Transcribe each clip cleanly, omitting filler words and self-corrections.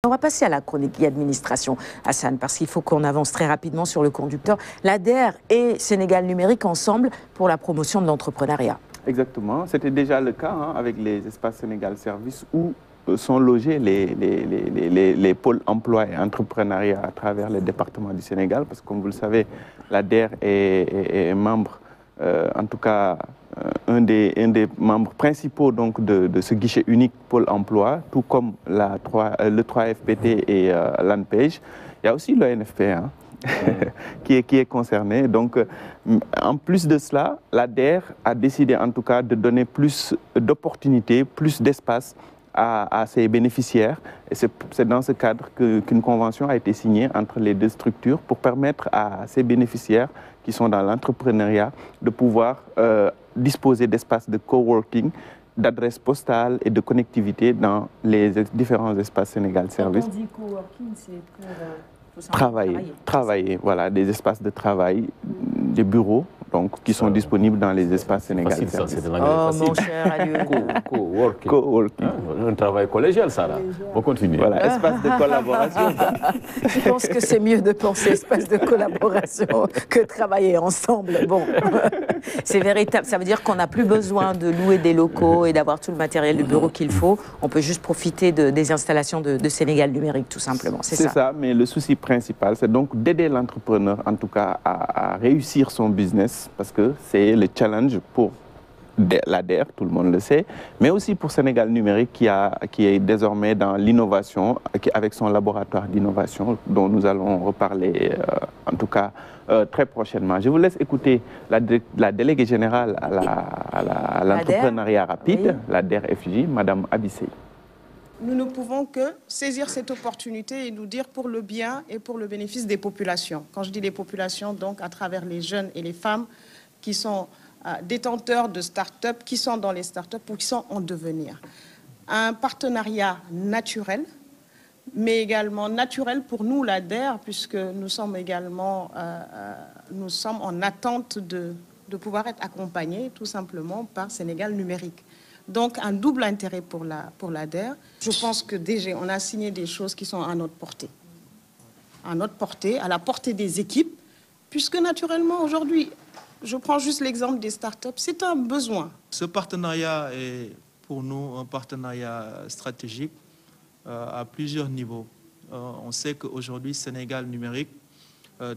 On va passer à la chronique administration, Hassan, parce qu'il faut qu'on avance très rapidement sur le conducteur. L'ADER et Sénégal Numérique ensemble pour la promotion de l'entrepreneuriat. Exactement, c'était déjà le cas avec les espaces Sénégal Service où sont logés les pôles emploi et entrepreneuriat à travers les départements du Sénégal, parce que comme vous le savez, l'ADER est membre, en tout cas un des membres principaux donc, de ce guichet unique pôle emploi, tout comme le 3FPT et l'ANPEJ. Il y a aussi l'ONFP qui est concerné. Donc, en plus de cela, l'ADER a décidé en tout cas de donner plus d'opportunités, plus d'espace à ses bénéficiaires. Et c'est dans ce cadre qu'une convention a été signée entre les deux structures pour permettre à ces bénéficiaires qui sont dans l'entrepreneuriat de pouvoir disposer d'espaces de coworking, d'adresses postales et de connectivité dans les différents espaces Sénégal Service. Quand on dit coworking, c'est pour travailler, voilà, des espaces de travail, des bureaux donc, qui sont disponibles dans les espaces Sénégal Service. C'est de l'anglais facile. Mon cher Aliou. Co-working. Un travail collégial, ça, là. On continue. Voilà, espace de collaboration. Je pense que c'est mieux de penser espace de collaboration que travailler ensemble. Bon, c'est véritable. Ça veut dire qu'on n'a plus besoin de louer des locaux et d'avoir tout le matériel de bureau qu'il faut. On peut juste profiter des installations de Sénégal Numérique, tout simplement. C'est ça, mais le souci principal, c'est donc d'aider l'entrepreneur, en tout cas, à réussir son business, parce que c'est le challenge pour l'ADER, tout le monde le sait, mais aussi pour Sénégal Numérique qui est désormais dans l'innovation, avec son laboratoire d'innovation dont nous allons reparler en tout cas très prochainement. Je vous laisse écouter la déléguée générale à l'entrepreneuriat rapide, l'ADER FJ, Madame Abissé. Nous ne pouvons que saisir cette opportunité et nous dire pour le bien et pour le bénéfice des populations. Quand je dis les populations, donc à travers les jeunes et les femmes qui sont détenteurs de start-up, qui sont dans les start-up ou qui sont en devenir. Un partenariat naturel, mais également naturel pour nous, l'ADER, puisque nous sommes également nous sommes en attente de pouvoir être accompagnés tout simplement par Sénégal Numérique. Donc, un double intérêt pour l'ADER. Je pense que déjà, on a signé des choses qui sont à notre portée. À notre portée, à la portée des équipes, puisque naturellement, aujourd'hui, je prends juste l'exemple des startups, c'est un besoin. Ce partenariat est pour nous un partenariat stratégique à plusieurs niveaux. On sait qu'aujourd'hui, Sénégal Numérique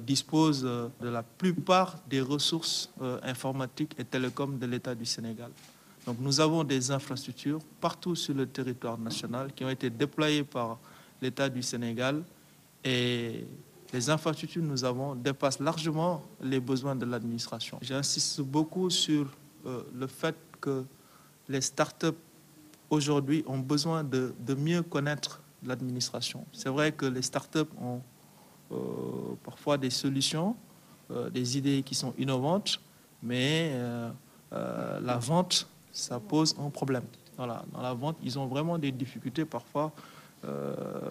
dispose de la plupart des ressources informatiques et télécoms de l'État du Sénégal. Donc nous avons des infrastructures partout sur le territoire national qui ont été déployées par l'État du Sénégal et les infrastructures que nous avons dépassent largement les besoins de l'administration. J'insiste beaucoup sur le fait que les startups aujourd'hui ont besoin de mieux connaître l'administration. C'est vrai que les startups ont parfois des solutions, des idées qui sont innovantes, mais la vente, ça pose un problème. Voilà, dans la vente, ils ont vraiment des difficultés parfois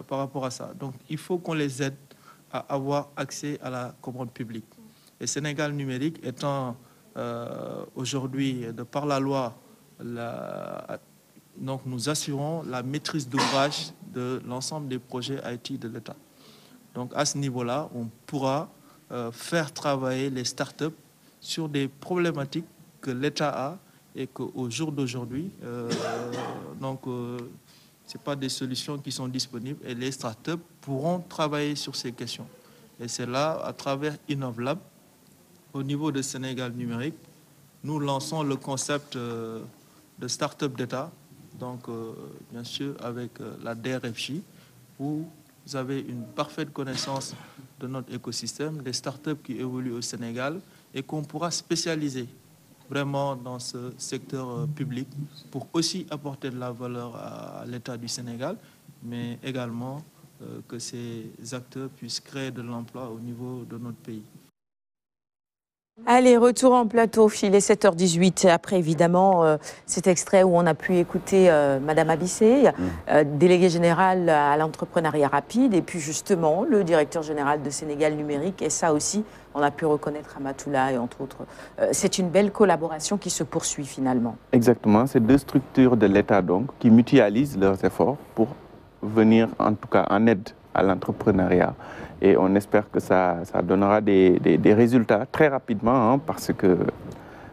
par rapport à ça. Donc, il faut qu'on les aide à avoir accès à la commande publique. Et Sénégal Numérique étant aujourd'hui, de par la loi, donc nous assurons la maîtrise d'ouvrage de l'ensemble des projets IT de l'État. Donc, à ce niveau-là, on pourra faire travailler les startups sur des problématiques que l'État a et qu'au jour d'aujourd'hui, ce pas des solutions qui sont disponibles et les startups pourront travailler sur ces questions. Et c'est là, à travers InnovLab, au niveau de Sénégal Numérique, nous lançons le concept de start-up d'État, donc bien sûr avec la DRFJ, où vous avez une parfaite connaissance de notre écosystème, des startups qui évoluent au Sénégal et qu'on pourra spécialiser vraiment dans ce secteur public pour aussi apporter de la valeur à l'État du Sénégal, mais également que ces acteurs puissent créer de l'emploi au niveau de notre pays. Allez, retour en plateau, il est 7h18. Après, évidemment, cet extrait où on a pu écouter Madame Abissé, déléguée générale à l'entrepreneuriat rapide, et puis justement, le directeur général de Sénégal Numérique. Et ça aussi, on a pu reconnaître Amatoula et entre autres. C'est une belle collaboration qui se poursuit finalement. Exactement, c'est deux structures de l'État donc qui mutualisent leurs efforts pour venir en tout cas en aide à l'entrepreneuriat. Et on espère que ça donnera des résultats très rapidement, hein, parce que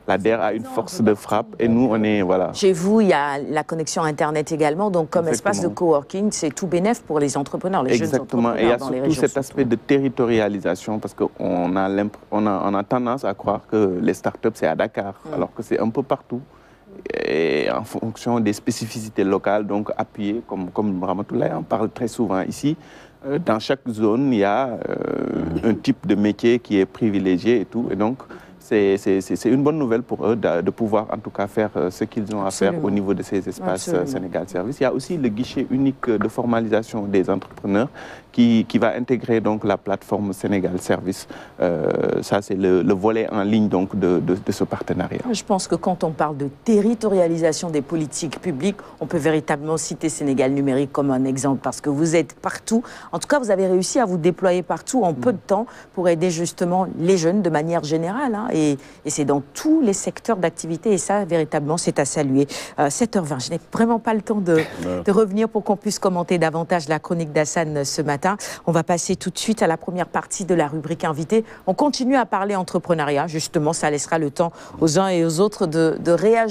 l'ADER a une force de frappe et nous, on est, voilà. Chez vous, il y a la connexion Internet également, donc comme espace de coworking, c'est tout bénef pour les entrepreneurs, les jeunes entrepreneurs. Et il y a dans les surtout régions. cet aspect de territorialisation, parce qu'on a tendance à croire que les startups, c'est à Dakar, alors que c'est un peu partout. Et en fonction des spécificités locales, donc appuyées, comme Ramatoulaye en parle très souvent ici, dans chaque zone, il y a un type de métier qui est privilégié et tout. Et donc, c'est une bonne nouvelle pour eux de pouvoir en tout cas faire ce qu'ils ont à faire au niveau de ces espaces Sénégal Service. Il y a aussi le guichet unique de formalisation des entrepreneurs qui va intégrer donc la plateforme Sénégal Service. Ça, c'est le volet en ligne donc de ce partenariat. Je pense que quand on parle de territorialisation des politiques publiques, on peut véritablement citer Sénégal Numérique comme un exemple parce que vous êtes partout. En tout cas, vous avez réussi à vous déployer partout en peu de temps pour aider justement les jeunes de manière générale. Hein, et c'est dans tous les secteurs d'activité et ça, véritablement, c'est à saluer. 7h20, je n'ai vraiment pas le temps de revenir pour qu'on puisse commenter davantage la chronique d'Hassane ce matin. On va passer tout de suite à la première partie de la rubrique invité. On continue à parler entrepreneuriat, justement, ça laissera le temps aux uns et aux autres de réagir.